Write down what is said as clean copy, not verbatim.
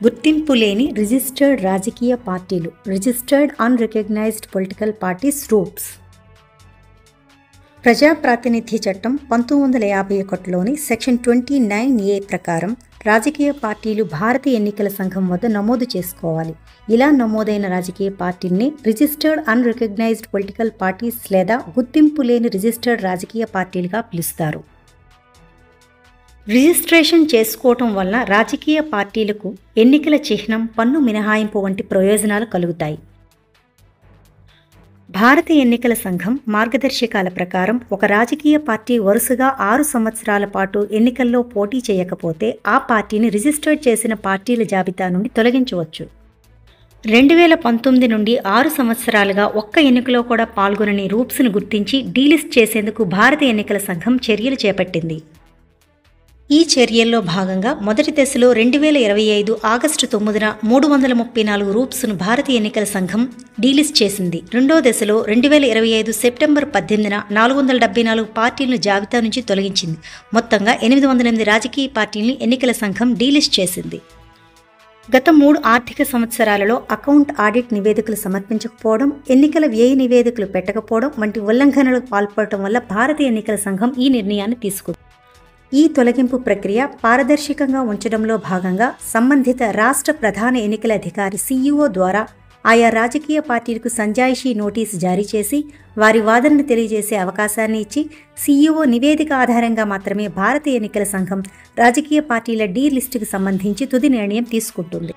గుర్తింపు లేని రిజిస్టర్డ్ రాజకీయ పార్టీలు registered unrecognised political parties roots. ప్రజా ప్రాతినిధ్య చట్టం 1951లోని సెక్షన్ 29A ప్రకారం రాజకీయ పార్టీలు భారతీయ ఎన్నికల సంఘం వద్ద నమోదు చేసుకోవాలి. ఇలా నమోదైన రాజకీయ పార్టీల్ని రిజిస్టర్డ్ అన్రికగ్నైజ్డ్ పొలిటికల్ పార్టీస్ లేదా గుర్తింపు లేని రిజిస్టర్డ్ రాజకీయ పార్టీలుగా పిలుస్తారు. రిజిస్ట్రేషన్ చేసుకోవటం వల్ల రాజకీయ పార్టీలకు ఎన్నికల చిహ్నం, పన్ను మినహాయింపు వంటి ప్రయోజనాలు కలుగుతాయి. భారత ఎన్నికల సంఘం మార్గదర్శకాల ప్రకారం ఒక రాజకీయ పార్టీ వరుసగా 6 సంవత్సరాల పాటు ఎన్నికల్లో పోటీ చేయకపోతే ఆ పార్టీని రిజిస్టర్ చేసిన పార్టీల జాబితా నుండి తొలగించవచ్చు. 2019 నుండి 6 సంవత్సరాలుగా ఒక్క ఎన్నికలో కూడా పాల్గొనని రూట్స్ను గుర్తించి డీలిస్ట్ చేసేందుకు భారత ఎన్నికల సంఘం చర్యలు చేపట్టింది. ఈ చర్యల్లో భాగంగా మొదటి దశలో 2025 ఆగస్టు 9న 334 రూట్స్ను భారత ఎన్నికల సంఘం డీలిస్ట్ చేసింది. రెండో దశలో 2025 సెప్టెంబర్ 18న 474 పార్టీలను జాబితా నుంచి తొలగించింది. మొత్తంగా 808 రాజకీయ పార్టీలను ఎన్నికల సంఘం డీలిస్ట్ చేసింది. గత 3 ఆర్థిక సంవత్సరాలలో అకౌంట్ ఆడిట్ నివేదికలు సమర్పించకపోవడం, ఎన్నికల వ్యయ నివేదికలు పెట్టకపోవడం వంటి ఉల్లంఘనలకు పాల్పడటం వల్ల భారత ఎన్నికల సంఘం ఈ నిర్ణయాన్ని తీసుకుంది. ఈ తొలగింపు ప్రక్రియ పారదర్శకంగా ఉంచడంలో భాగంగా సంబంధిత రాష్ట్ర ప్రధాన ఎన్నికల అధికారి CEO ద్వారా ఆయా రాజకీయ పార్టీలకు సంజాయిషీ నోటీసు జారీ చేసి వారి వాదనను తెలియజేసే అవకాశాన్ని ఇచ్చి CEO నివేదిక ఆధారంగా మాత్రమే భారత ఎన్నికల సంఘం రాజకీయ పార్టీల డీ లిస్టుకు సంబంధించి తుది నిర్ణయం తీసుకుంటుంది.